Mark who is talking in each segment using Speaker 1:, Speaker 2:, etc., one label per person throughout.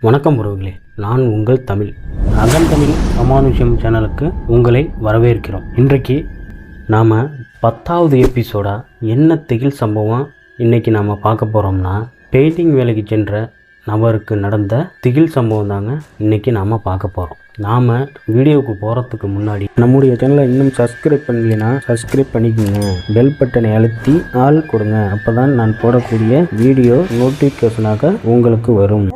Speaker 1: வணக்கம் உறவுகளே, நான் உங்கள் தமிழ் தமிழ் அமானுஷ்யம் சேனலுக்கு உங்களை வரவேற்கிறோம். இன்றைக்கு நாம் 10வது எபிசோடாக என்ன திகில் சம்பவம் இன்றைக்கி நாம் பார்க்க போகிறோம்னா, பெயிண்டிங் வேலைக்கு சென்ற நபருக்கு நடந்த திகில் சம்பவம் தாங்க இன்றைக்கி நாம் பார்க்க போகிறோம். நாம் வீடியோவுக்கு போகிறதுக்கு முன்னாடி நம்முடைய சேனலை இன்னும் சப்ஸ்கிரைப் பண்ணலைன்னா சப்ஸ்கிரைப் பண்ணிக்கோங்க. பெல் பட்டனை அழுத்தி ஆள் கொடுங்க. அப்போ தான் நான் போடக்கூடிய வீடியோ நோட்டிஃபிகேஷனாக உங்களுக்கு வரும்.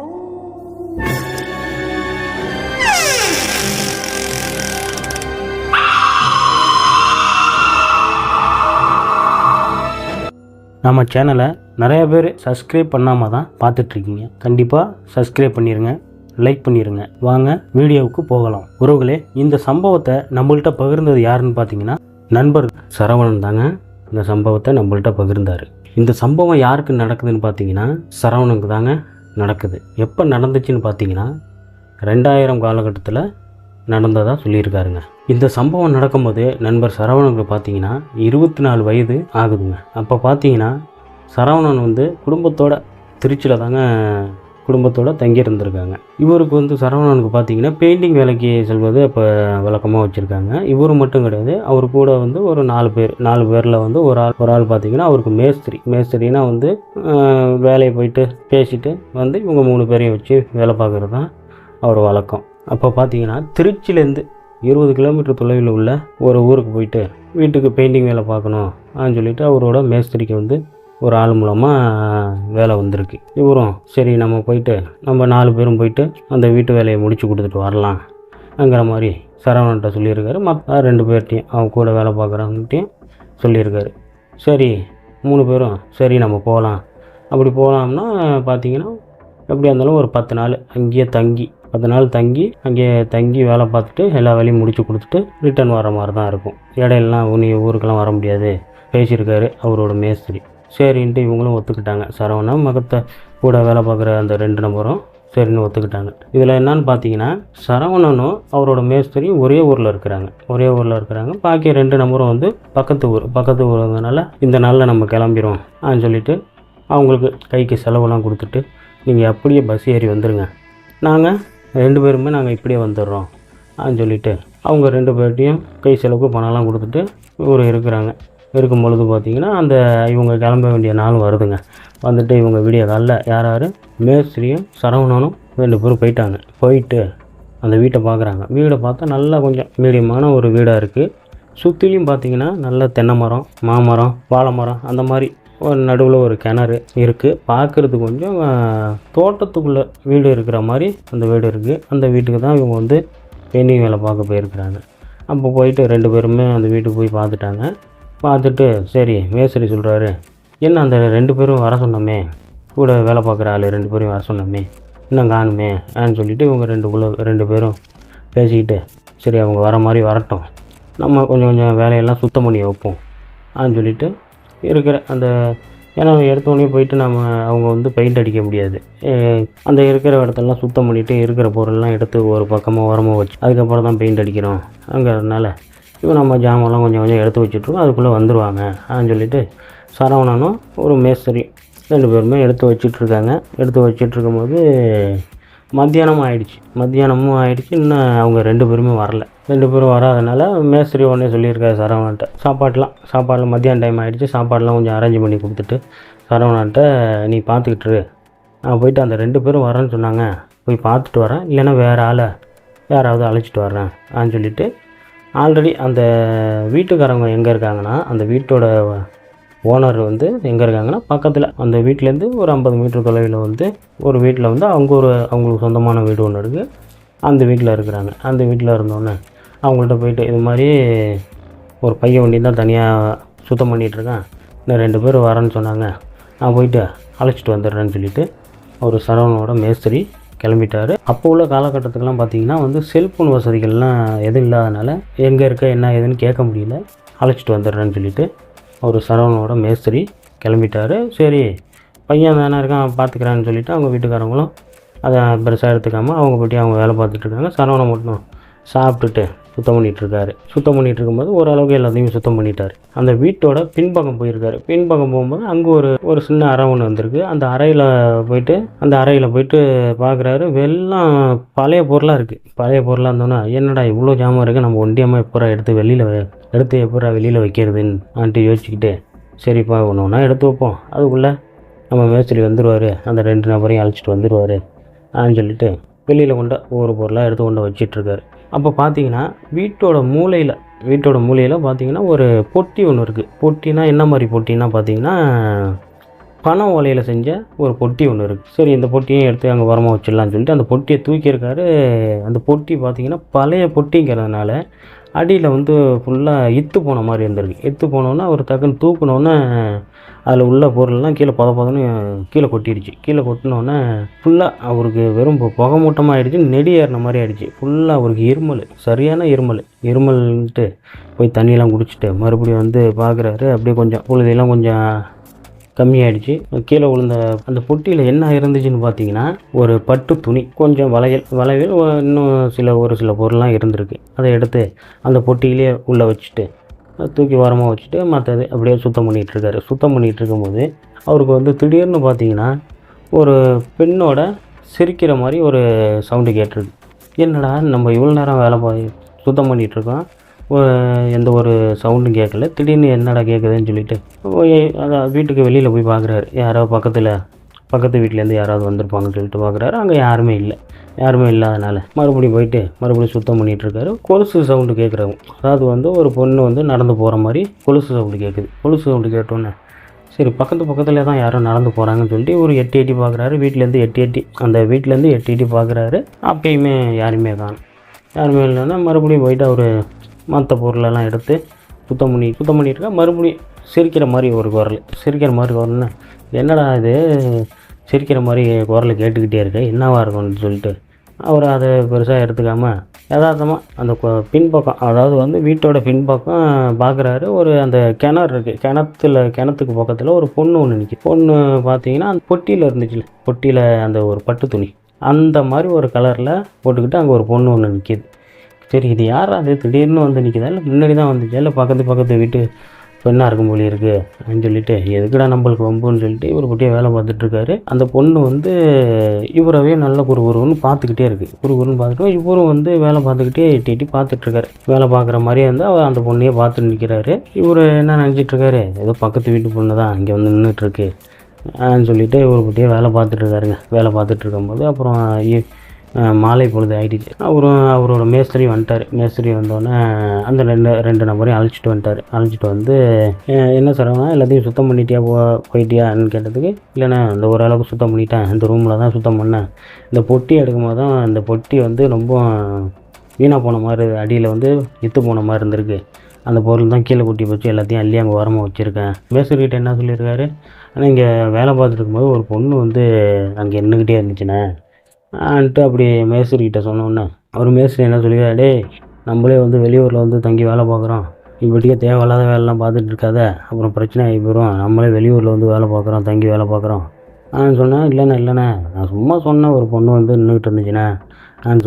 Speaker 1: நம்ம சேனலை நிறைய பேர் சப்ஸ்கிரைப் பண்ணாமல் தான் பார்த்துட்ருக்கீங்க. கண்டிப்பாக சப்ஸ்கிரைப் பண்ணிடுங்க, லைக் பண்ணிடுங்க. வாங்க வீடியோவுக்கு போகலாம். உறவுகளே, இந்த சம்பவத்தை நம்மள்கிட்ட பகிர்ந்தது யாருன்னு பார்த்தீங்கன்னா நண்பர் சரவணன் தாங்க. இந்த சம்பவத்தை நம்மள்கிட்ட பகிர்ந்தார். இந்த சம்பவம் யாருக்கு நடக்குதுன்னு பார்த்தீங்கன்னா சரவணனுக்கு தாங்க நடக்குது. எப்போ நடந்துச்சுன்னு பார்த்தீங்கன்னா 2000 காலகட்டத்தில் நடந்ததாக சொல்லியிருக்காருங்க. இந்த சம்பவம் நடக்கும்போது நண்பர் சரவணனுக்கு பார்த்தீங்கன்னா 24 வயது ஆகுதுங்க. அப்போ பார்த்தீங்கன்னா சரவணன் குடும்பத்தோட திருச்சியில் தாங்க குடும்பத்தோடு தங்கியிருந்திருக்காங்க. இவருக்கு சரவணனுக்கு பார்த்தீங்கன்னா பெயிண்டிங் வேலைக்கு செல்வது இப்போ வழக்கமாக வச்சுருக்காங்க. இவர் மட்டும் கிடையாது, அவர் கூட ஒரு 4 பேரில் ஒரு ஆள் பார்த்தீங்கன்னா அவருக்கு மேஸ்திரினா வேலையை போயிட்டு பேசிட்டு இவங்க 3 பேரையும் வச்சு வேலை பார்க்குறது தான் அவர் வழக்கம். அப்போ பார்த்தீங்கன்னா திருச்சியிலேருந்து 20 கிலோமீட்டர் தொலைவில் உள்ள ஒரு ஊருக்கு போயிட்டு வீட்டுக்கு பெயிண்டிங் வேலை பார்க்கணும் சொல்லிட்டு அவரோட மேஸ்திரிக்கு ஒரு ஆள் மூலமாக வேலை வந்திருக்கு. இவரும் சரி நம்ம 4 பேரும் போயிட்டு அந்த வீட்டு வேலையை முடித்து கொடுத்துட்டு வரலாம்ங்கிற மாதிரி சரவணன்ட்ட சொல்லியிருக்காரு. மற்ற 2 பேர்ட்டையும் அவங்க கூட வேலை பார்க்குறவங்ககிட்டையும் சொல்லியிருக்காரு. சரி 3 பேரும் சரி நம்ம போகலாம். அப்படி போகலாம்னா பார்த்தீங்கன்னா எப்படியா இருந்தாலும் ஒரு 10 நாள் அங்கேயே தங்கி 10 நாள் தங்கி வேலை பார்த்துட்டு எல்லா வேலையும் முடித்து கொடுத்துட்டு ரிட்டர்ன் வர மாதிரி தான் இருக்கும். இடையிலாம் ஊருக்கெல்லாம் வர முடியாது பேசியிருக்காரு அவரோட மேஸ்திரி. சரின்ட்டு இவங்களும் ஒத்துக்கிட்டாங்க. சரவணன் மகத்தை கூட வேலை பார்க்குற அந்த 2 நபரும் சரின்னு ஒத்துக்கிட்டாங்க. இதில் என்னன்னு பார்த்தீங்கன்னா சரவணனும் அவரோட மேஸ்திரியும் ஒரே ஊரில் இருக்கிறாங்க. பாக்கி 2 நபரும் பக்கத்து ஊருங்கனால இந்த நாளில் நம்ம கிளம்பிடும் சொல்லிட்டு அவங்களுக்கு கைக்கு செலவெல்லாம் கொடுத்துட்டு நீங்கள் அப்படியே பஸ் ஏறி வந்துடுங்க, நாங்கள் 2 பேருமே இப்படியே வந்துடுறோம் சொல்லிவிட்டு அவங்க 2 பேர்ட்டையும் கை செலவுக்கு பணம்லாம் கொடுத்துட்டு இருக்கும் பொழுது பார்த்திங்கன்னா இவங்க கிளம்ப வேண்டிய நாள் வருதுங்க. இவங்க விடிய காலைல யார் மேஸ்திரியும் சரவணனும் 2 பேரும் போயிட்டு அந்த வீட்டை பார்க்குறாங்க. வீடை பார்த்தா நல்லா கொஞ்சம் மீடியமான ஒரு வீடாக இருக்குது. சுற்றிலையும் பார்த்திங்கன்னா நல்ல தென்னை மரம், மாமரம், வாழை மரம், அந்த மாதிரி ஒரு நடுவில் ஒரு கிணறு இருக்குது. பார்க்குறதுக்கு கொஞ்சம் தோட்டத்துக்குள்ளே வீடு இருக்கிற மாதிரி அந்த வீடு இருக்குது. அந்த வீட்டுக்கு தான் இவங்க பெயிண்டிங் வேலை பார்க்க போயிருக்கிறாங்க. அப்போ போயிட்டு 2 பேருமே அந்த வீட்டுக்கு போய் பார்த்துட்டு சரி மேஸ்திரி சொல்கிறாரு, என்ன அந்த 2 பேரும் வர சொன்னோமே, கூட வேலை பார்க்குற ஆள் 2 பேரும் வர சொன்னோமே, இன்னும் காணுமே சொல்லிவிட்டு இவங்க 2 பேரும் பேசிக்கிட்டு சரி அவங்க வர மாதிரி வரட்டும், நம்ம கொஞ்சம் வேலையெல்லாம் சுத்தம் பண்ணி வைப்போம் சொல்லிவிட்டு இருக்கிற ஏன்னா எடுத்தோடனே போயிட்டு அவங்க பெயிண்ட் அடிக்க முடியாது. அந்த இருக்கிற இடத்தெல்லாம் சுத்தம் பண்ணிவிட்டு இருக்கிற பொருள்லாம் எடுத்து ஒரு பக்கமாக உரமாக வச்சு அதுக்கப்புறம் தான் பெயிண்ட் அடிக்கிறோம். அங்கிறதுனால நம்ம ஜாமெல்லாம் கொஞ்சம் எடுத்து வச்சுட்ருக்கோம், அதுக்குள்ளே வந்துடுவாங்க சொல்லிவிட்டு சரவணனும் ஒரு மேஸ்திரி 2 பேருமே எடுத்து வச்சிட்ருக்கும்போது மத்தியானமும் ஆயிடுச்சு. இன்னும் அவங்க 2 பேருமே வரல. 2 பேரும் வராதனால மேஸ்திரி உடனே சொல்லியிருக்காரு சரவணன்ட்ட சாப்பாடெலாம் மத்தியான டைம் ஆகிடுச்சு, சாப்பாடெலாம் கொஞ்சம் அரேஞ்ச் பண்ணி கொடுத்துட்டு சரவணன்ட்ட நீ பார்த்துக்கிட்டுரு, நான் போயிட்டு அந்த 2 பேரும் வரேன்னு சொன்னாங்க, போய் பார்த்துட்டு வரேன், இல்லைன்னா வேறு ஆளை யாராவது அழைச்சிட்டு வரேன் சொல்லிவிட்டு ஆல்ரெடி அந்த வீட்டுக்காரவங்க எங்கே இருக்காங்கன்னா அந்த வீட்டோட ஓனர் எங்கே இருக்காங்கன்னா பக்கத்தில் அந்த வீட்டிலேருந்து ஒரு 50 மீட்டர் தொலைவில் ஒரு வீட்டில் அவங்களுக்கு சொந்தமான வீடு ஒன்று இருக்குது. அந்த வீட்டில் இருக்கிறாங்க. அந்த வீட்டில் இருந்தோன்னே அவங்கள்ட்ட போயிட்டு இது மாதிரி ஒரு பையன் வண்டி தான் தனியாக சுத்தம் பண்ணிகிட்ருக்கேன், இன்னும் 2 பேர் வரேன்னு சொன்னாங்க, நான் போயிட்டு அழைச்சிட்டு வந்துடுறேன்னு சொல்லிவிட்டு ஒரு சரவணனோட மேஸ்திரி கிளம்பிட்டார். அப்போ உள்ள காலகட்டத்துக்கெலாம் பார்த்திங்கன்னா செல்ஃபோன் வசதிகள்லாம் எதுவும் இல்லாதனால எங்கே இருக்க என்ன ஏதுன்னு கேட்க முடியல. அழைச்சிட்டு வந்துடுறேன்னு சொல்லிவிட்டு ஒரு சரவணனோட மேஸ்திரி கிளம்பிட்டார். சரி பையன் தானே இருக்கான் பார்த்துக்கிறான்னு சொல்லிவிட்டு அவங்க வீட்டுக்காரங்களும் அதை பெருசாக எடுத்துக்காமல் அவங்க போய்ட்டு அவங்க வேலை பார்த்துட்ருக்காங்க. சரவணன் மட்டும் சாப்பிட்டுட்டு சுத்தம் பண்ணிகிட்ருக்காரு. சுத்தம் பண்ணிகிட்டு இருக்கும்போது ஓரளவுக்கு எல்லாத்தையும் சுத்தம் பண்ணிட்டார். அந்த வீட்டோட பின்பக்கம் போயிருக்காரு. பின்பக்கம் போகும்போது அங்கே ஒரு சின்ன அறை ஒன்று வந்திருக்கு. அந்த அறையில் போயிட்டு பார்க்குறாரு. வெள்ளம் பழைய பொருளாக இருக்குது. பழைய பொருளாக இருந்தோன்னா என்னடா இவ்வளோ ஜாமான் இருக்குது, நம்ம ஒண்டியமாக எடுத்து எப்போ வெளியில் வைக்கிறதுன்னு யோசிச்சுக்கிட்டு, சரிப்பா ஒன்று ஒன்றா எடுத்து வைப்போம், அதுக்குள்ளே நம்ம மேஸ்திரி வந்துடுவார், அந்த 2 நபரையும் அழைச்சிட்டு வந்துடுவார் சொல்லிட்டு வெளியில் ஒவ்வொரு பொருளாக எடுத்து கொண்டு வச்சிட்ருக்காரு. அப்போ பார்த்தீங்கன்னா வீட்டோட மூலையில் பார்த்தீங்கன்னா ஒரு பொட்டி ஒன்று இருக்குது. பொட்டினா என்ன மாதிரி பொட்டின்னா பார்த்தீங்கன்னா பனை ஓலையில் செஞ்ச ஒரு பொட்டி ஒன்று இருக்குது. சரி, இந்த பொட்டியும் எடுத்து அங்கே உரமாக வச்சிடலான்னு சொல்லிட்டு அந்த பொட்டியை தூக்கியிருக்காரு. அந்த பொட்டி பார்த்தீங்கன்னா பழைய பொட்டிங்கிறதுனால அடியில் ஃபுல்லாக இத்து போன மாதிரி இருந்திருக்கு. இத்து போனோன்னே அவர் டக்குன்னு தூக்குனோன்னே அதில் உள்ள பொருள்லாம் கீழே பொதன்னு கீழே கொட்டிடுச்சு. கீழே கொட்டினோன்னே ஃபுல்லாக அவருக்கு வெறும் புகை மூட்டமாக ஆகிடுச்சு. நெடி ஏறின மாதிரி ஆகிடுச்சு. ஃபுல்லாக அவருக்கு சரியான இருமல்ன்ட்டு போய் தண்ணியெல்லாம் குடிச்சிட்டு மறுபடியும் பார்க்குறாரு. அப்படியே கொஞ்சம் பொழுதெல்லாம் கொஞ்சம் கம்மியாயிடுச்சு. கீழே விழுந்த அந்த பொட்டியில் என்ன இருந்துச்சுன்னு பார்த்தீங்கன்னா ஒரு பட்டு துணி, கொஞ்சம் வளையல் இன்னும் ஒரு சில பொருள்லாம் இருந்திருக்கு. அதை எடுத்து அந்த பொட்டியிலே உள்ளே வச்சுட்டு தூக்கி ஓரமாக வச்சுட்டு மற்றது அப்படியே சுத்தம் பண்ணிகிட்ருக்காரு. சுத்தம் பண்ணிகிட்டு இருக்கும்போது அவருக்கு திடீர்னு பார்த்தீங்கன்னா ஒரு பெண்ணோட சிரிக்கிற மாதிரி ஒரு சவுண்டு கேட்டிருக்கு. என்னடா நம்ம இவ்வளோ நேரம் சுத்தம் பண்ணிகிட்ருக்கோம், எந்த ஒரு சவுண்டும் கேட்கல, திடீர்னு என்னடா கேட்குதுன்னு சொல்லிட்டு அதான் வீட்டுக்கு வெளியில் போய் பார்க்குறாரு. யாரோ பக்கத்து வீட்டிலேருந்து யாராவது வந்திருப்பாங்கன்னு சொல்லிட்டு பார்க்குறாரு. அங்கே யாருமே இல்லாதனால மறுபடியும் சுத்தம் பண்ணிகிட்ருக்காரு. கொலுசு சவுண்டு கேட்குறாங்க. அதாவது ஒரு பொண்ணு நடந்து போகிற மாதிரி கொலுசு சவுண்டு கேட்குது. கொலுசு சவுண்டு கேட்டோன்னே சரி பக்கத்தில் தான் யாரும் நடந்து போகிறாங்கன்னு சொல்லிட்டு ஒரு எட்டி பார்க்குறாரு. அந்த வீட்டிலேருந்து எட்டி பார்க்குறாரு. அப்பயுமே யாருமே இல்லைன்னா மறுபடியும் போயிட்டு அவர் மற்ற பொருளெல்லாம் எடுத்து சுத்தம் பண்ணிட்டுருக்கா. மறுபடியும் சிரிக்கிற மாதிரி ஒரு குரல்னா என்னடா இது சிரிக்கிற மாதிரி குரலை கேட்டுக்கிட்டே இருக்கு, என்னவாக இருக்கும்னு சொல்லிட்டு அவர் அதை பெருசாக எடுத்துக்காமல் யதார்த்தமாக அந்த பின்பக்கம், அதாவது வீட்டோட பின்பக்கம் பார்க்குறாரு. அந்த கிணறு இருக்குது. கிணத்துக்கு பக்கத்தில் ஒரு பொண்ணு ஒன்று நிற்கிது. பொண்ணு பார்த்தீங்கன்னா அந்த பொட்டியில் இருந்துச்சுல, பொட்டியில் அந்த ஒரு பட்டு துணி அந்த மாதிரி ஒரு கலரில் போட்டுக்கிட்டு அங்கே ஒரு பொண்ணு ஒன்று நிற்கிது. சரி, இது யார் அது திடீர்னு நிற்கிதா, இல்லை முன்னாடி தான் வந்துச்சா, இல்லை பக்கத்து வீட்டு பெண்ணாக இருக்கும் போலி இருக்குது அப்படின்னு சொல்லிட்டு எதுக்குடா நம்மளுக்கு வம்புன்னு சொல்லிட்டு இவர் குட்டியாக வேலை பார்த்துட்ருக்காரு. அந்த பொண்ணு இவரவே நல்ல குறுகுறுன்னு பார்த்துக்கிட்டே இருக்குது. பார்த்துட்டு இவரும் வேலை பார்த்துக்கிட்டே எட்டி பார்த்துட்ருக்காரு. வேலை பார்க்குற மாதிரியே இருந்தால் அந்த பொண்ணையே பார்த்துட்டு நிற்கிறாரு. இவர் என்ன நினச்சிட்ருக்காரு, ஏதோ பக்கத்து வீட்டு பொண்ணு தான் இங்கே நின்றுட்டுருக்கு சொல்லிட்டு இவர் குட்டியாக வேலை பார்த்துட்ருக்காருங்க. வேலை பார்த்துட்ருக்கும்போது அப்புறம் மாலை பொழுது ஆகிடுச்சு. அவரோட மேஸ்திரி வந்துட்டார். மேஸ்திரி வந்தோடனே அந்த ரெண்டு நபரையும் அழைச்சிட்டு வந்து என்ன சொல்கிறாங்கன்னா எல்லாத்தையும் சுத்தம் பண்ணிட்டியா போயிட்டியான்னு கேட்டதுக்கு, இல்லைண்ணா இந்த ஓரளவுக்கு சுத்தம் பண்ணிட்டேன், இந்த ரூமில் தான் சுத்தம் பண்ணேன், இந்த பொட்டி எடுக்கும்போது தான் இந்த பொட்டி ரொம்ப வீணாக போன மாதிரி, அடியில் இத்து போன மாதிரி இருந்திருக்கு, அந்த பொருள் தான் கீழே கொட்டி போச்சு, எல்லாத்தையும் அள்ளி அங்கே உரமாக வச்சுருக்கேன். மேஸ்திரிகிட்ட என்ன சொல்லியிருக்காரு, ஆனால் இங்கே வேலை பார்த்துட்டு இருக்கும்போது ஒரு பொண்ணு அங்கே நின்றுக்கிட்டே இருந்துச்சுண்ணே அப்படி மேஸ்திரிக்கிட்ட சொன்னோன்னே அவர் மேஸ்திரி என்ன சொல்லியிருக்காரு, டே நம்மளே வெளியூரில் தங்கி வேலை பார்க்குறோம், இப்படியே தேவையில்லாத வேலைலாம் பார்த்துட்டு இருக்காத, அப்புறம் பிரச்சனை ஆகி போயிடும், நம்மளே வெளியூரில் வேலை பார்க்குறோம், தங்கி வேலை பார்க்குறோம் சொன்னேன். இல்லைண்ணே நான் சும்மா சொன்னேன், ஒரு பொண்ணு நின்றுக்கிட்டு இருந்துச்சுண்ணே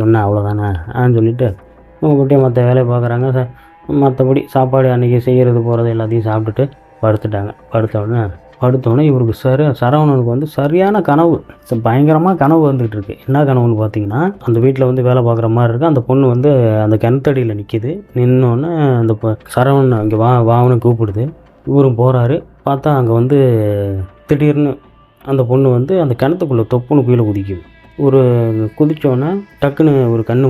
Speaker 1: சொன்னேன், அவ்வளோதானே சொல்லிவிட்டு உங்கள்கிட்டயே மற்ற வேலையை பார்க்குறாங்க. மற்றபடி சாப்பாடு அன்றைக்கி செய்கிறது போகிறது எல்லாத்தையும் சாப்பிட்டுட்டு படுத்தோடனே இவருக்கு சரவணனுக்கு சரியான கனவு, பயங்கரமாக கனவு வந்துகிட்டு இருக்கு. என்ன கனவுன்னு பார்த்தீங்கன்னா, அந்த வீட்டில் வேலை பார்க்குற மாதிரி இருக்குது. அந்த பொண்ணு அந்த கிணத்தடியில் நிற்கிது. நின்னோடனே அந்த சரவணன் அங்கே வான்னு கூப்பிடுது. இவரும் போகிறாரு. பார்த்தா அங்கே திடீர்னு அந்த பொண்ணு அந்த கிணத்துக்குள்ளே தொப்புன்னு கீழே குதிக்குது. குதித்தோன்னே டக்குன்னு ஒரு கண்ணு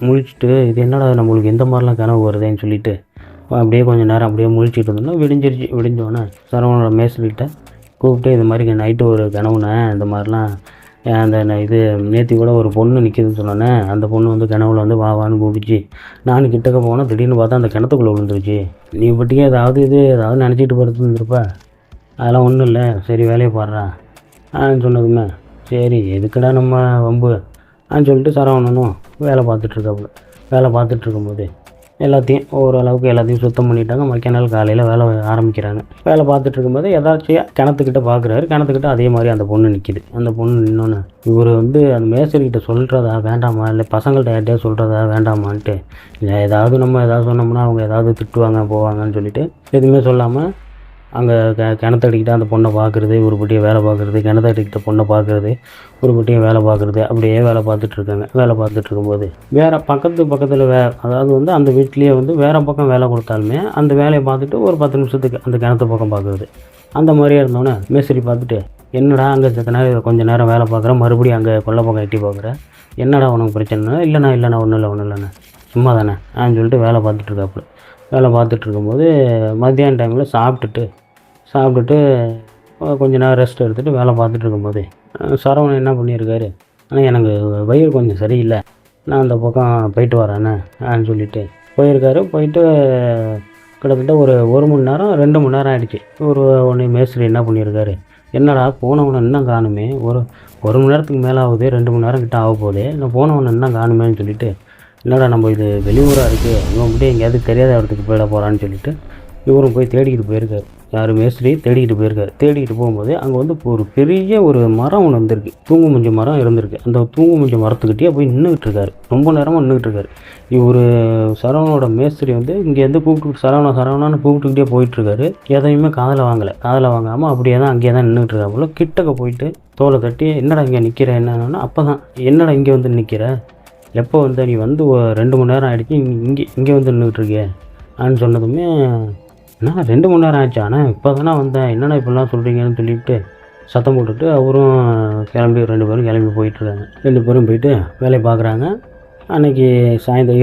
Speaker 1: முழிச்சிட்டு இது என்னடா நம்மளுக்கு எந்த மாதிரிலாம் கனவு வருதுன்னு சொல்லிட்டு அப்படியே கொஞ்சம் நேரம் அப்படியே முழிச்சிட்டு இருந்தோன்னா விடிஞ்சோன்னே சரவணோட மேஸ்திரிகிட்ட கூப்பிட்டு இது மாதிரி நைட்டு ஒரு கனவுண்ணே, இந்த மாதிரிலாம் அந்த இது நேற்று கூட ஒரு பொண்ணு நிற்கிதுன்னு சொன்னோன்னே, அந்த பொண்ணு கனவுல வான்னு கூப்பிடுச்சு. நானும் கிட்டக்க போனால் திடீர்னு பார்த்தா அந்த கிணத்துக்குள்ளே விழுந்துருச்சு. நீ பட்டியே ஏதாவது நினச்சிட்டு படுத்துருப்ப, அதெல்லாம் ஒன்றும் இல்லை, சரி வேலையை பாடுறா சொன்னதுமே சரி எதுக்குடா நம்ம வம்பு சொல்லிட்டு சரவணனும் வேலை பார்த்துட்ருக்கும்போது எல்லாத்தையும் ஓரளவுக்கு எல்லாத்தையும் சுத்தம் பண்ணிட்டாங்க. மக்கிய நாள் காலையில் வேலை ஆரம்பிக்கிறாங்க. வேலை பார்த்துட்டு இருக்கும்போது எதாச்சியாக கிணத்துக்கிட்ட பார்க்குறாரு. கிணத்துக்கிட்ட அதே மாதிரி அந்த பொண்ணு நிற்கிது. அந்த பொண்ணு நின்னோன்னு இவர் வந்து அந்த மேஸ்திரிக்கிட்ட சொல்கிறதா வேண்டாமா, இல்லை பசங்கள்கிட்ட யார்கிட்டயா சொல்கிறதா வேண்டாமான்ட்டு, ஏதாவது நம்ம ஏதாவது சொன்னோம்னா அவங்க ஏதாவது திட்டுவாங்க போவாங்கன்னு சொல்லிட்டு எதுவுமே சொல்லாமல் அங்கே கிணத்தடிக்கிட்ட அந்த பொண்ணை பார்க்குறது, ஒரு பட்டியை வேலை பார்க்குறது, கிணத்தடிக்கிட்ட பொண்ணை பார்க்குறது, ஒரு பட்டியை வேலை பார்க்குறது, அப்படியே வேலை பார்த்துட்ருக்காங்க. வேலை பார்த்துட்டு இருக்கும்போது வேறு பக்கத்தில் அதாவது வந்து அந்த வீட்லேயே வந்து வேறு பக்கம் வேலை கொடுத்தாலுமே அந்த வேலையை பார்த்துட்டு ஒரு 10 நிமிஷத்துக்கு அந்த கிணத்து பக்கம் பார்க்குறது, அந்த மாதிரியே இருந்தோன்னே மேஸ்திரி பார்த்துட்டு, என்னடா அங்கே செத்த நேரம் கொஞ்சம் நேரம் வேலை பார்க்குறேன், மறுபடியும் அங்கே கொல்லை பக்கம் எட்டி பார்க்குறேன், என்னடா உனக்கு பிரச்சனைனா? இல்லைண்ணா ஒன்றும் இல்லைண்ணா சும்மா தானே சொல்லிட்டு வேலை பார்த்துட்ருக்காப்புல. வேலை பார்த்துட்டு இருக்கும்போது மத்தியான டைமில் சாப்பிட்டுட்டு கொஞ்சம் நேரம் ரெஸ்ட் எடுத்துகிட்டு வேலை பார்த்துட்டு இருக்கும்போது சரவணன் என்ன பண்ணியிருக்காரு, ஆனால் எனக்கு வயிறு கொஞ்சம் சரியில்லை, நான் அந்த பக்கம் போயிட்டு வரேண்ணே சொல்லிட்டு போயிருக்காரு. போயிட்டு கிட்டத்தட்ட ஒரு மணி நேரம் 2 மணி நேரம் ஆகிடுச்சு. ஒன்று மேஸ்திரி என்ன பண்ணியிருக்காரு, என்னடா போனவனை இன்னும் காணுமே, ஒரு மணி நேரத்துக்கு மேலே ஆகுது, 2 மணி நேரம் கிட்ட ஆக போகுது, நான் போனவனை இன்னும் காணுமேன்னு சொல்லிட்டு, என்னடா நம்ம இது வெளியூராக இருக்குது, இவன் மட்டும் எங்கேயாவது தெரியாத இடத்துக்கு போயிட போகிறான்னு சொல்லிட்டு இவரும் போய் தேடிக்கிட்டு போயிருக்காரு. யார் மேஸ்திரி தேடிக்கிட்டு போயிருக்காரு. தேடிக்கிட்டு போகும்போது அங்கே வந்து ஒரு பெரிய ஒரு மரம் ஒன்று வந்திருக்கு, தூங்கு முஞ்ச மரம் இருந்திருக்கு. அந்த தூங்கு முஞ்ச மரத்துக்கிட்டே போய் நின்றுக்கிட்டு இருக்காரு. ரொம்ப நேரமாக நின்றுக்கிட்டு இருக்காரு. இவர் சரவணோட மேஸ்திரி வந்து இங்கேருந்து கூப்பிட்டு சரவணான்னு கூப்பிட்டுக்கிட்டே போயிட்டுருக்காரு. எதையுமே காதில் வாங்காமல் அப்படியே தான் அங்கேயே தான் நின்றுக்கிட்டு இருக்காப்புல. கிட்டக்க போயிட்டு தோலை தட்டி, என்னடா இங்கே நிற்கிற என்னன்னா, அப்போ தான் என்னடா இங்கே வந்து நிற்கிற, எப்போ வந்த நீ வந்து 2 மணி நேரம் ஆகிடுச்சு, இங்கே வந்து நின்றுக்கிட்டு இருக்கே சொன்னதுமே, என்ன 2 மணி நேரம் ஆச்சு, ஆனால் இப்போ தானே வந்தேன், என்னென்ன இப்படிலாம் சொல்கிறீங்கன்னு சொல்லிவிட்டு சத்தம் போட்டுட்டு அவரும் கிளம்பி 2 பேரும் கிளம்பி போயிட்டுருக்காங்க. 2 பேரும் போயிட்டு வேலையை பார்க்குறாங்க. அன்றைக்கி சாயந்தரம்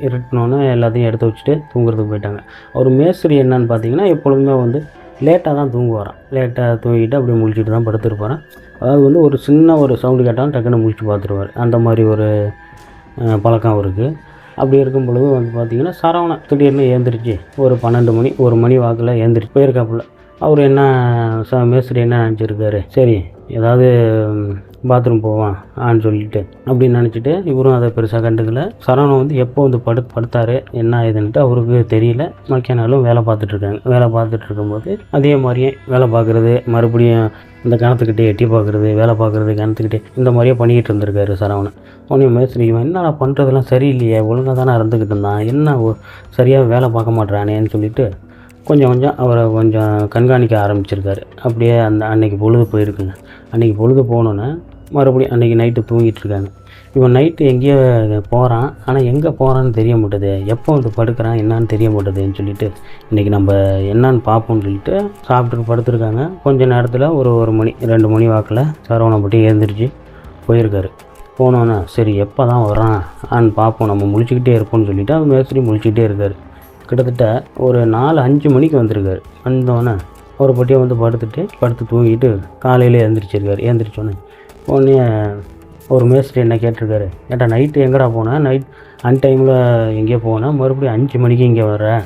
Speaker 1: இருட்டினோன்னே எல்லாத்தையும் எடுத்து வச்சுட்டு தூங்குறதுக்கு போயிட்டாங்க. அவர் மேஸ்திரி என்னன்னு பார்த்தீங்கன்னா எப்பொழுதுமே வந்து லேட்டாக தான் தூங்குவாராம். லேட்டாக தூங்கிட்டு அப்படியே முழிச்சிட்டு தான் படுத்துருப்பாரான். அதாவது வந்து ஒரு சின்ன ஒரு சவுண்டு கேட்டாலும் டக்குன்னு முழிச்சு பார்த்துருவார். அந்த மாதிரி ஒரு பழக்கம் அவருக்கு. அப்படி இருக்கும் பொழுது வந்து பார்த்திங்கன்னா சரவணன் திடீர்னு எழுந்திரிச்சு ஒரு 12 மணி 1 மணி வாக்கில் எழுந்திரிச்சு போயிருக்காப்புல. அவர் என்ன மேஸ்திரி என்ன நினச்சிருக்காரு, சரி ஏதாவது பாத்ரூம் போவான் சொல்லிட்டு அப்படின்னு நினச்சிட்டு இவரும் அதை பெருசாக கண்டுக்கல. சரவணன் வந்து எப்போ வந்து படுத்தார் என்ன ஆகுதுன்ட்டு அவருக்கு தெரியல. மக்கிய நாளும் வேலை பார்த்துட்ருக்காங்க. வேலை பார்த்துட்டு இருக்கும்போது அதே மாதிரியே வேலை பார்க்குறது, மறுபடியும் இந்த கிணத்துக்கிட்டே எட்டி பார்க்குறது, வேலை பார்க்குறது கிணத்துக்கிட்டே, இந்த மாதிரியே பண்ணிக்கிட்டு இருந்திருக்காரு சரவணன். உடனே மேஸ்திரி, இவன் என்னடா பண்ணுறதெல்லாம் சரியில்லையே, ஒழுங்காக தானே இருந்துக்கிட்டு இருந்தான், என்ன சரியாக வேலை பார்க்க மாட்டேறானேன்னு சொல்லிட்டு கொஞ்சம் அவரை கொஞ்சம் கண்காணிக்க ஆரம்பிச்சிருக்காரு. அப்படியே அன்றைக்கி பொழுது போயிருக்குங்க. அன்றைக்கி பொழுது போனோன்னே மறுபடியும் அன்றைக்கி நைட்டு தூங்கிட்டுருக்காங்க. இவன் நைட்டு எங்கேயோ போகிறான், ஆனால் எங்கே போகிறான்னு தெரிய மாட்டேது, எப்போ வந்து படுக்கிறான் என்னான்னு தெரிய மாட்டேதுன்னு சொல்லிட்டு இன்றைக்கி நம்ம என்னான்னு பார்ப்போம்னு சொல்லிட்டு சாப்பிட்டுட்டு படுத்துருக்காங்க. கொஞ்சம் நேரத்தில் ஒரு மணி 2 மணி வாக்கில் சரவணன் பட்டி எழுந்திரிச்சு போயிருக்காரு. போனோன்னே சரி எப்போ தான் வரான் பார்ப்போம், நம்ம முழிச்சிக்கிட்டே இருப்போம்னு சொல்லிவிட்டு அவர் மேஸ்திரி முழிச்சிக்கிட்டே இருக்கார். கிட்டத்தட்ட ஒரு 4-5 மணிக்கு வந்திருக்காரு. வந்தோடனே ஒரு பட்டியை வந்து படுத்து தூங்கிட்டு காலையில் எழுந்திரிச்சோன்னே உடனே ஒரு மேஸ்திரி என்ன கேட்டிருக்காரு, ஏட்டா நைட்டு எங்கடா போனேன், நைட் அன்டைமில் எங்கேயோ போனேன், மறுபடியும் 5 மணிக்கு இங்கே வர்றேன்,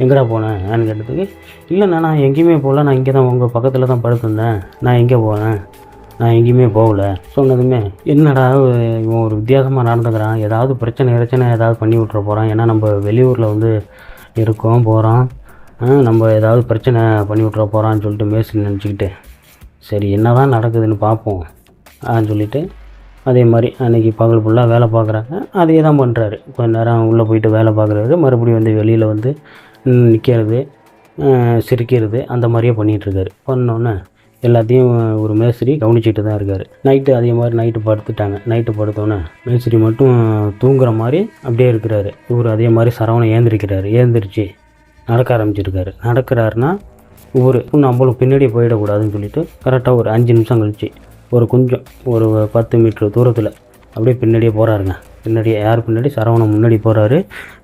Speaker 1: எங்கடா போனேன் கேட்டதுக்கு, இல்லைண்ணா நான் எங்கேயுமே போகல, நான் இங்கே தான் உங்கள் பக்கத்தில் தான் படுத்திருந்தேன், நான் எங்கே போனேன், நான் எங்கேயுமே போகல சொன்னதுமே, என்னடா இவன் ஒரு வித்தியாசமாக நடந்துக்கிறான், ஏதாவது பிரச்சனை ஏதாவது பண்ணி விட்ற போகிறான், ஏன்னா நம்ம வெளியூரில் வந்து இருக்கோம் போகிறோம், நம்ம ஏதாவது பிரச்சனை பண்ணி விட்ற போகிறான்னு சொல்லிட்டு மேஸ்திரி நினச்சிக்கிட்டு சரி என்ன தான் நடக்குதுன்னு பார்ப்போம் சொல்லிவிட்டு அதே மாதிரி அன்றைக்கி பகல் ஃபுல்லாக வேலை பார்க்குறாங்க. அதே தான் பண்ணுறாரு. கொஞ்ச நேரம் உள்ளே போயிட்டு வேலை பார்க்குறாரு, மறுபடியும் வந்து வெளியில் வந்து நிற்கிறது, சிரிக்கிறது, அந்த மாதிரியே பண்ணிகிட்ருக்காரு. பண்ணோன்னே எல்லாத்தையும் ஒரு மேஸ்திரி கவனிச்சிட்டு தான் இருக்கார். நைட்டு அதே மாதிரி நைட்டு படுத்துட்டாங்க. நைட்டு படுத்தோன்னே மேஸ்திரி மட்டும் தூங்குற மாதிரி அப்படியே இருக்கிறாரு. இவர் அதே மாதிரி சரவணன் எழுந்திரிச்சு நடக்க ஆரம்பிச்சிருக்காரு. நடக்கிறாருன்னா நம்மளும் பின்னாடியே போயிடக்கூடாதுன்னு சொல்லிட்டு கரெக்டாக ஒரு 5 நிமிஷம் கழிச்சு ஒரு 10 மீட்டர் தூரத்தில் அப்படியே பின்னாடியே போகிறாருங்க. யார் பின்னாடி, சரவணன் முன்னாடி போகிறாரு,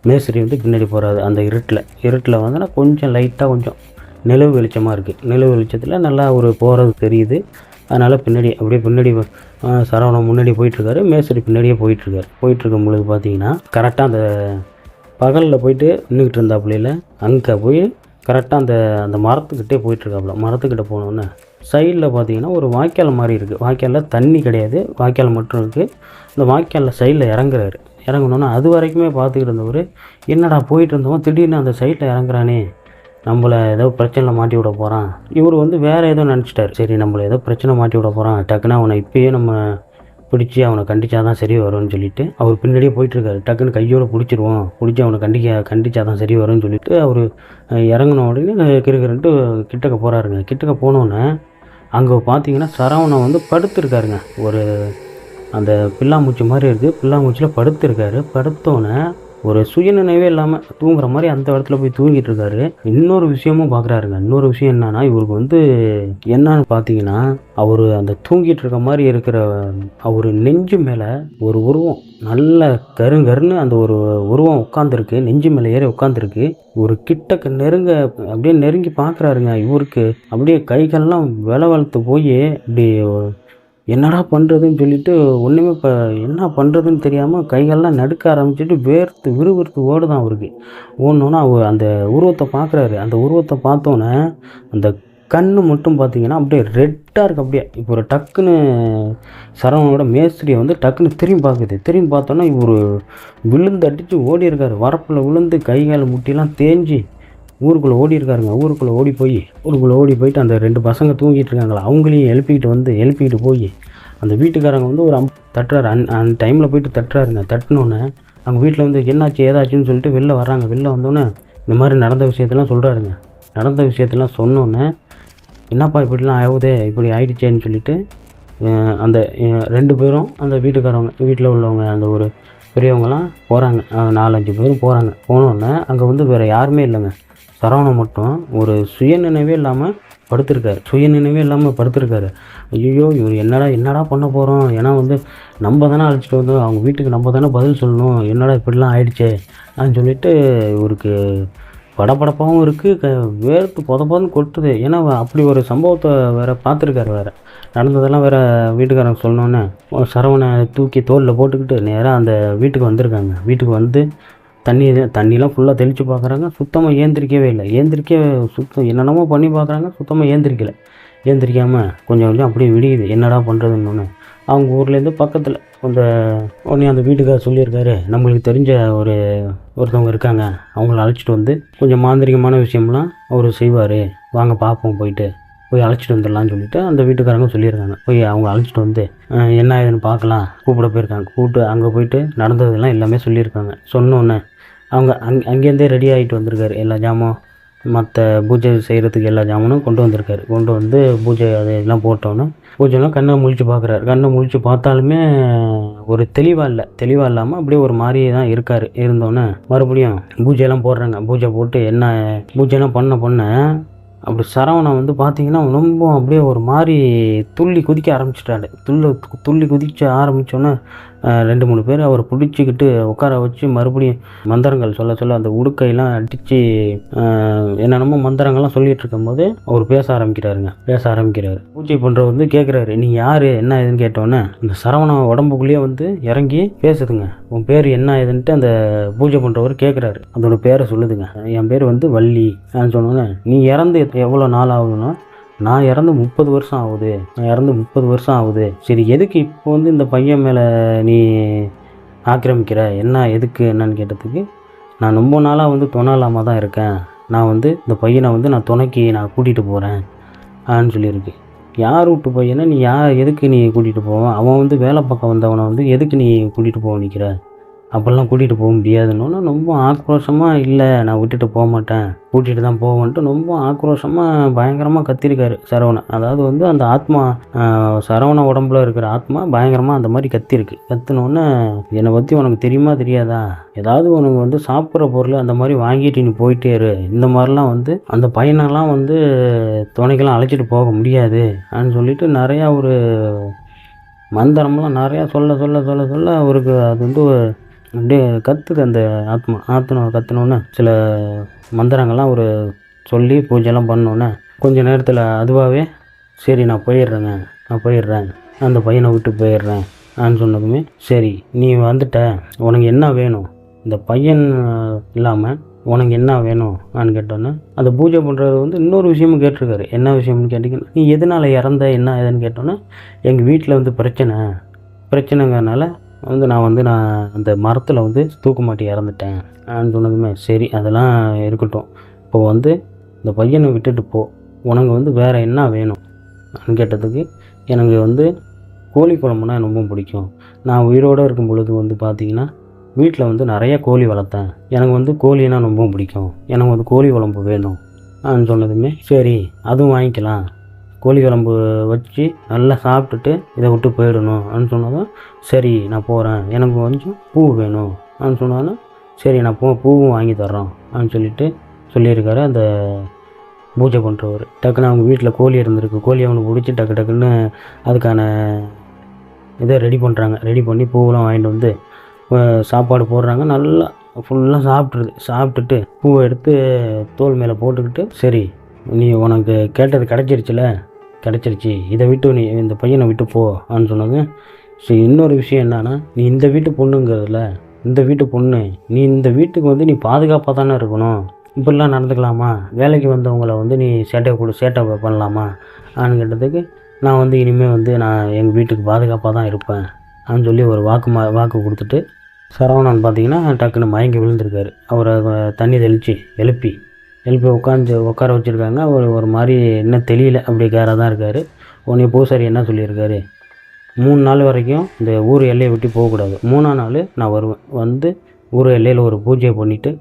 Speaker 1: மேஸ்திரி வந்து பின்னாடி போகிறாரு. அந்த இருட்டில் வந்தோன்னா கொஞ்சம் லைட்டாக கொஞ்சம் நிலவு வெளிச்சமாக இருக்குது. நிலவு வெளிச்சத்தில் நல்லா போகிறது தெரியுது. அதனால் பின்னாடி சரவணன் முன்னாடி போயிட்டுருக்காரு, மேஸ்திரி பின்னாடியே போயிட்டுருக்கும் பொழுது பார்த்தீங்கன்னா கரெக்டாக அந்த பகலில் போயிட்டு நின்றுக்கிட்டு இருந்தாப்புல அங்கே போய் கரெக்டாக அந்த மரத்துக்கிட்டே போயிட்டுருக்காப்புல. மரத்துக்கிட்ட போனோன்னே சைடில் பார்த்தீங்கன்னா ஒரு வாய்க்கால் மாதிரி இருக்குது. வாய்க்காலில் தண்ணி கிடையாது, வாய்க்கால் மட்டும் இருக்குது. இந்த வாய்க்காலில் சைடில் இறங்கணுன்னா அது வரைக்குமே பார்த்துக்கிட்டு இருந்தவர், என்னடா போயிட்டு இருந்தவன் திடீர்னு அந்த சைட்டில் இறங்குறானே, நம்மளை ஏதோ பிரச்சனையில் மாட்டி விட போகிறான். இவர் வந்து வேறு ஏதோ நினச்சிட்டார். சரி நம்மளை ஏதோ பிரச்சனை மாட்டி விட போகிறான், டக்குன்னு அவனை இப்பயே நம்ம பிடிச்சி அவனை கண்டிச்சா தான் சரி வரும்னு சொல்லிட்டு அவர் பின்னாடியே போயிட்டுருக்காரு. டக்குன்னு கையோடு பிடிச்சிருவோம், பிடிச்சி அவனை கண்டிச்சா தான் சரி வரும்னு சொல்லிட்டு அவர் இறங்கின உடனே கிறுக்கிறுன்ட்டு கிட்டக்க போகிறாருங்க. கிட்டக்க போனோன்னே அங்கே பார்த்தீங்கன்னா சரவணன் வந்து படுத்துருக்காருங்க. ஒரு அந்த பில்லாமூச்சி மாதிரி இருக்குது, பில்லாமூச்சியில் படுத்துருக்காரு. படுத்தோன்னே ஒரு சுயநினைவே இல்லாமல் தூங்குற மாதிரி அந்த இடத்துல போய் தூங்கிட்டு இருக்காரு. இன்னொரு விஷயமும் பார்க்குறாருங்க. இன்னொரு விஷயம் என்னன்னா, இவருக்கு வந்து என்னன்னு பார்த்தீங்கன்னா, அவர் அந்த தூங்கிட்டு இருக்க மாதிரி இருக்கிற அவர் நெஞ்சு மேலே ஒரு உருவம் நல்ல கருங்கருன்னு அந்த ஒரு உருவம் உட்காந்துருக்கு, நெஞ்சு மேலே ஏறி உட்காந்துருக்கு. ஒரு கிட்டக்க அப்படியே நெருங்கி பார்க்குறாருங்க. இவருக்கு அப்படியே கைகள்லாம் வளத்து போய் இப்படி என்னடா பண்ணுறதுன்னு சொல்லிட்டு ஒன்றுமே இப்போ என்ன பண்ணுறதுன்னு தெரியாமல் கைகள்லாம் நடுக்க ஆரம்பிச்சுட்டு விறுவிறுத்து ஓடுதான் அவருக்கு. ஓடனோன்னா அந்த உருவத்தை பார்க்குறாரு. அந்த உருவத்தை பார்த்தோன்னே அந்த கண்ணு மட்டும் பார்த்தீங்கன்னா அப்படியே ரெட்டாக இருக்குது. அப்படியே இப்போ ஒரு டக்குன்னு சரவணனோட மேஸ்திரியை வந்து டக்குன்னு திரும்பி பார்க்குது. திரும்பி பார்த்தோன்னா இவர் விழுந்து அடித்து ஓடி இருக்கார். வரப்பில் விழுந்து கைகால் முட்டிலாம் தேஞ்சி ஊருக்குள்ளே ஓடி இருக்காருங்க. ஊருக்குள்ளே ஓடி போயிட்டு அந்த 2 பசங்க தூங்கிட்டு இருக்காங்களா அவங்களையும் எழுப்பிக்கிட்டு போய் அந்த வீட்டுக்காரங்க வந்து ஒரு தட்டுறாரு. அந்த டைமில் போயிட்டு தட்டுறாருங்க. தட்டினோன்னே அவங்க வீட்டில் வந்து என்னாச்சு ஏதாச்சுன்னு சொல்லிட்டு வெளில வர்றாங்க. வெளில வந்தோன்னே இந்த மாதிரி நடந்த விஷயத்தெல்லாம் சொல்கிறாருங்க. நடந்த விஷயத்தெல்லாம் சொன்னோன்னே என்னப்பா இப்படிலாம் ஆகுதே, இப்படி ஆயிடுச்சேன்னு சொல்லிட்டு அந்த 2 பேரும் அந்த வீட்டுக்காரவங்க வீட்டில் உள்ளவங்க அந்த ஒரு பெரியவங்களாம் போகிறாங்க. 4-5 பேரும் போகிறாங்க. போனோடனே அங்கே வந்து வேறு யாருமே இல்லைங்க. சரவணன் மட்டும் ஒரு சுயநினைவே இல்லாமல் படுத்திருக்காரு. ஐயோ இவர் என்னடா பண்ண போகிறோம், ஏன்னா வந்து நம்ம தானே அழைச்சிட்டு வந்தோம், அவங்க வீட்டுக்கு நம்ம தானே பதில் சொல்லணும், என்னடா இப்படிலாம் ஆயிடுச்சே அப்படின்னு சொல்லிட்டு இவருக்கு படபடப்பாகவும் இருக்குது, வேர்த்து பொதன்னு கொட்டுது. ஏன்னா அப்படி ஒரு சம்பவத்தை வேறு பார்த்துருக்காரு. நடந்ததெல்லாம் வேறு வீட்டுக்காரங்க சொன்னோன்னே சரவணை தூக்கி தோளில் போட்டுக்கிட்டு நேராக அந்த வீட்டுக்கு வந்திருக்காங்க. வீட்டுக்கு வந்து தண்ணிலாம் ஃபுல்லாக தெளித்து பார்க்குறாங்க. சுத்தமாக ஏந்திரிக்கவே இல்லை. என்னென்னமோ பண்ணி பார்க்குறாங்க, சுத்தமாக ஏந்திரிக்காமல் கொஞ்சம் அப்படியே விடியுது. என்னடா பண்ணுறதுன்னு அவங்க ஊர்லேருந்து பக்கத்தில் உடனே அந்த வீட்டுக்காரர் சொல்லியிருக்காரு, நம்மளுக்கு தெரிஞ்ச ஒருத்தவங்க இருக்காங்க, அவங்கள அழைச்சிட்டு வந்து கொஞ்சம் மாந்திரிகமான விஷயம்லாம் அவர் செய்வார், வாங்க பார்ப்போம், போய் அழைச்சிட்டு வந்துடலான்னு சொல்லிட்டு அந்த வீட்டுக்காரங்க சொல்லியிருக்காங்க. போய் அவங்க அழைச்சிட்டு வந்து என்ன ஏதுன்னு பார்க்கலாம் கூப்பிட போயிருக்காங்க. அங்கே போயிட்டு நடந்ததெல்லாம் எல்லாமே சொல்லியிருக்காங்க. சொன்னோன்னே அவங்க அங்கேருந்தே ரெடி ஆகிட்டு வந்திருக்காரு. எல்லா ஜாமான் மற்ற பூஜை செய்கிறதுக்கு எல்லா ஜாமானும் கொண்டு வந்திருக்காரு. கொண்டு வந்து பூஜை அதெல்லாம் போட்டோன்னே பூஜைலாம் கண்ணை முழிச்சு பார்க்குறாரு. கண்ணை முழிச்சு பார்த்தாலுமே ஒரு தெளிவாக இல்லாமல் அப்படியே ஒரு மாதிரி தான் இருக்கார். இருந்தோன்னே மறுபடியும் பூஜையெல்லாம் போடுறாங்க. பூஜை போட்டு என்ன பூஜைலாம் பண்ண அப்படி சரவணன் வந்து பார்த்திங்கன்னா ரொம்ப அப்படியே ஒரு மாதிரி துள்ளி குதிக்க ஆரம்பிச்சிட்டாரு. துள்ளி குதிக்க ஆரம்பித்தோன்னே 2-3 பேர் அவரை பிடிச்சிக்கிட்டு உட்கார வச்சு மறுபடியும் மந்திரங்கள் சொல்ல அந்த உடுக்கையெல்லாம் அடித்து என்னென்னமோ மந்திரங்கள்லாம் சொல்லிகிட்டு இருக்கும்போது அவர் பேச ஆரம்பிக்கிறாரு. பூஜை பண்ணுறவர் வந்து கேட்குறாரு, நீங்கள் யார் என்ன ஏதுன்னு கேட்டோன்னே அந்த சரவணன் உடம்புக்குள்ளேயே வந்து இறங்கி பேசுதுங்க. உன் பேர் என்ன ஏதுன்ட்டு அந்த பூஜை பண்ணுறவர் கேட்குறாரு. அதோட பேரை சொல்லுதுங்க. என் பேர் வந்து வள்ளி சொன்னோன்னே, நீ இறந்து எவ்வளோ நாள் ஆகுதுன்னா, நான் இறந்து 30 வருஷம் ஆகுது. சரி எதுக்கு இப்போ வந்து இந்த பையன் மேலே நீ ஆக்கிரமிக்கிற, என்னன்னு கேட்டதுக்கு, நான் ரொம்ப நாளாக வந்து துணை இல்லாமல் தான் இருக்கேன், நான் வந்து இந்த பையனை வந்து நான் துணைக்கு நான் கூட்டிகிட்டு போகிறேன் ஆன்னு சொல்லியிருக்கு. யார் வீட்டு பையனை நீ எதுக்கு நீ கூட்டிகிட்டு போவான், அவன் வந்து வேலை பக்கம் வந்தவனை வந்து எதுக்கு நீ கூட்டிகிட்டு போக நிற்கிற, அப்போல்லாம் கூட்டிகிட்டு போக முடியாதுன்னு ரொம்ப ஆக்ரோஷமாக, இல்லை நான் விட்டுட்டு போக மாட்டேன், கூட்டிகிட்டு தான் போவேன்ட்டு ரொம்ப ஆக்ரோஷமாக பயங்கரமாக கத்திருக்காரு சரவணன். அதாவது வந்து அந்த ஆத்மா சரவண உடம்புல இருக்கிற ஆத்மா பயங்கரமாக அந்த மாதிரி கத்தினோன்னே, என்னை பற்றி உனக்கு தெரியுமா தெரியாதா, ஏதாவது உனக்கு வந்து சாப்பிட்ற பொருள் அந்த மாதிரி வாங்கிட்டு நீ போயிட்டே இரு, இந்த மாதிரிலாம் வந்து அந்த பையனெல்லாம் வந்து துணைக்கெல்லாம் அழைச்சிட்டு போக முடியாது அப்படின்னு சொல்லிட்டு நிறையா ஒரு மந்திரம்லாம் நிறையா சொல்ல அவருக்கு அது வந்து அப்படியே கத்துது. அந்த கத்துனோன்னே சில மந்திரங்கள்லாம் ஒரு சொல்லி பூஜைலாம் பண்ணோன்னே கொஞ்சம் நேரத்தில் அதுவாகவே சரி நான் போயிடுறேன், அந்த பையனை விட்டு போயிடுறேன் நான் சொன்னதுமே, சரி நீ வந்துட்ட, உனக்கு என்ன வேணும், இந்த பையன் இல்லாமல் உனக்கு என்ன வேணும் நான் கேட்டோன்னே அந்த பூஜை பண்ணுறது வந்து இன்னொரு விஷயமும் கேட்டிருக்காரு. என்ன விஷயம்னு கேட்டிங்கன்னா, நீ எதனால் இறந்த என்ன ஏதுன்னு கேட்டோன்னே, எங்கள் வீட்டில் வந்து பிரச்சனைங்கிறனால வந்து நான் அந்த மரத்தில் வந்து தூக்கு மாட்டி இறந்துட்டேன் சொன்னதுமே, சரி அதெல்லாம் இருக்கட்டும், இப்போ வந்து இந்த பையனை விட்டுட்டு போ, உனக்கு வந்து வேறு என்ன வேணும் கேட்டதுக்கு, எனக்கு வந்து கோழி குழம்புனா ரொம்ப பிடிக்கும். நான் உயிரோடு இருக்கும் பொழுது வந்து பார்த்திங்கன்னா வீட்டில் வந்து நிறைய கோழி வளர்த்தேன். எனக்கு வந்து கோழினா ரொம்ப பிடிக்கும். எனக்கு வந்து கோழி குழம்பு வேணும் சொன்னதுமே, சரி அதுவும் வாங்கிக்கலாம். கோழி குழம்பு வச்சு நல்லா சாப்பிட்டுட்டு இதை விட்டு போயிடணும் சொன்னதும், சரி நான் போகிறேன், எனக்கு கொஞ்சம் பூ வேணும் சொன்னாலும், சரி நான் பூவும் வாங்கி தர்றோம் சொல்லியிருக்காரு அந்த பூஜை பண்ணுறவர். டக்குன்னு அவங்க வீட்டில் கோழி இருந்திருக்கு. கோழி அவனுக்கு பிடிச்சி டக்குன்னு அதுக்கான இதை ரெடி பண்ணுறாங்க. ரெடி பண்ணி பூவெலாம் வாங்கிட்டு வந்து சாப்பாடு போடுறாங்க. நல்லா ஃபுல்லாக சாப்பிட்டுட்டு பூவை எடுத்து தோல் மேலே போட்டுக்கிட்டு, சரி நீ உனக்கு கேட்டது கிடச்சிருச்சு, இதை விட்டு நீ இந்த பையனை விட்டு போ சொன்னது. சரி, இன்னொரு விஷயம் என்னன்னா, நீ இந்த வீட்டு பொண்ணுங்கிறதுல இந்த வீட்டு பொண்ணு, நீ இந்த வீட்டுக்கு வந்து நீ பாதுகாப்பாக தானே இருக்கணும். இப்படிலாம் நடந்துக்கலாமா? வேலைக்கு வந்தவங்களை வந்து நீ சேட்டை பண்ணலாமா கேட்டதுக்கு, நான் வந்து இனிமேல் வந்து நான் எங்கள் வீட்டுக்கு பாதுகாப்பாக தான் இருப்பேன் சொல்லி ஒரு வாக்கு கொடுத்துட்டு, சரவணன் பார்த்திங்கன்னா டக்குன்னு மயங்கி விழுந்திருக்காரு. அவரை தண்ணி எழுப்பி உட்கார வச்சுருக்காங்க. அவர் ஒரு மாதிரி என்ன தெரியல, அப்படி கேராக தான் இருக்கார். உடனே பூசாரி என்ன சொல்லியிருக்காரு, 3 நாள் வரைக்கும் இந்த ஊர் எல்லையை விட்டு போகக்கூடாது. 3ஆம் நாள் நான் வருவேன், வந்து ஊர் எல்லையில் ஒரு பூஜையை பண்ணிவிட்டு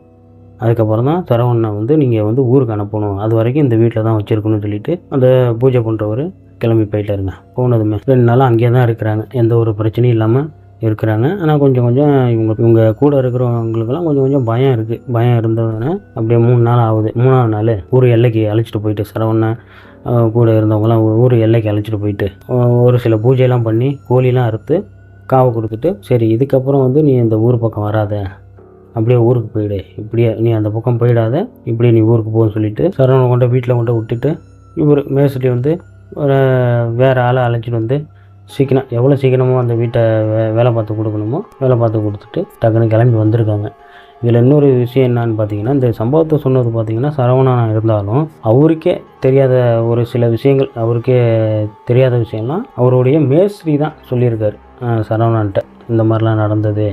Speaker 1: அதுக்கப்புறம் தான் சரவணனை வந்து நீங்கள் வந்து ஊருக்கு அனுப்பணும், அது வரைக்கும் இந்த வீட்டில் தான் வச்சுருக்கணும்னு சொல்லிவிட்டு அந்த பூஜை பண்ணுறவர் கிளம்பி போயிட்டாருங்க. போனதுமே 2 நாள் அங்கேயே தான் இருக்கிறாங்க, எந்த ஒரு பிரச்சனையும் இல்லாமல் இருக்கிறாங்க. ஆனால் கொஞ்சம் இவங்க கூட இருக்கிறவங்களுக்கெல்லாம் கொஞ்சம் பயம் இருக்குது. பயம் இருந்ததுன்னா அப்படியே 3 நாள் ஆகுது. 3ஆவது நாள் ஊர் எல்லைக்கு அழைச்சிட்டு போயிட்டு, சரவணனை கூட இருந்தவங்களாம் ஊர் எல்லைக்கு அழைச்சிட்டு போயிட்டு ஒரு சில பூஜையெல்லாம் பண்ணி கோழிலாம் அறுத்து காவை கொடுத்துட்டு, சரி இதுக்கப்புறம் வந்து நீ இந்த ஊர் பக்கம் வராத, அப்படியே ஊருக்கு போயிடு, இப்படியே நீ அந்த பக்கம் போயிடாத, இப்படியே நீ ஊருக்கு போகணும்னு சொல்லிவிட்டு சரவணனை வீட்டில் விட்டுட்டு, இவர் மேஸ்திரி வந்து வேறு ஆளை அழைச்சிட்டு வந்து எவ்வளோ சீக்கிரமோ அந்த வீட்டை வேலை பார்த்து கொடுக்கணுமோ வேலை பார்த்து கொடுத்துட்டு டக்குன்னு கிளம்பி வந்திருக்காங்க. இதில் இன்னொரு விஷயம் என்னான்னு பார்த்தீங்கன்னா, இந்த சம்பவத்தை சொன்னது பார்த்திங்கன்னா சரவணனா இருந்தாலும் அவருக்கே தெரியாத ஒரு சில விஷயங்கள், அவருக்கே தெரியாத விஷயம்லாம் அவருடைய மேஸ்திரி தான் சொல்லியிருக்காரு சரவணன்ட்ட. இந்த மாதிரிலாம் நடந்தது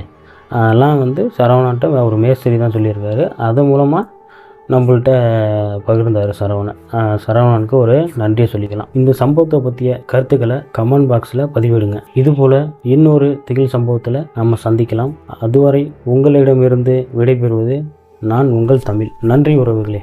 Speaker 1: அதெல்லாம் வந்து சரவணன்ட்ட அவர் மேஸ்திரி தான் சொல்லியிருக்காரு. அது மூலமாக நம்மள்கிட்ட பகிர்ந்தார் சரவணனுக்கு ஒரு நன்றியை சொல்லிக்கலாம். இந்த சம்பவத்தை பற்றிய கருத்துக்களை கமெண்ட் பாக்ஸில் பதிவிடுங்க. இதுபோல் இன்னொரு திகில் சம்பவத்தில் நம்ம சந்திக்கலாம். அதுவரை உங்களிடமிருந்து விடைபெறுவது நான் உங்கள் தமிழ். நன்றி உறவுகளே.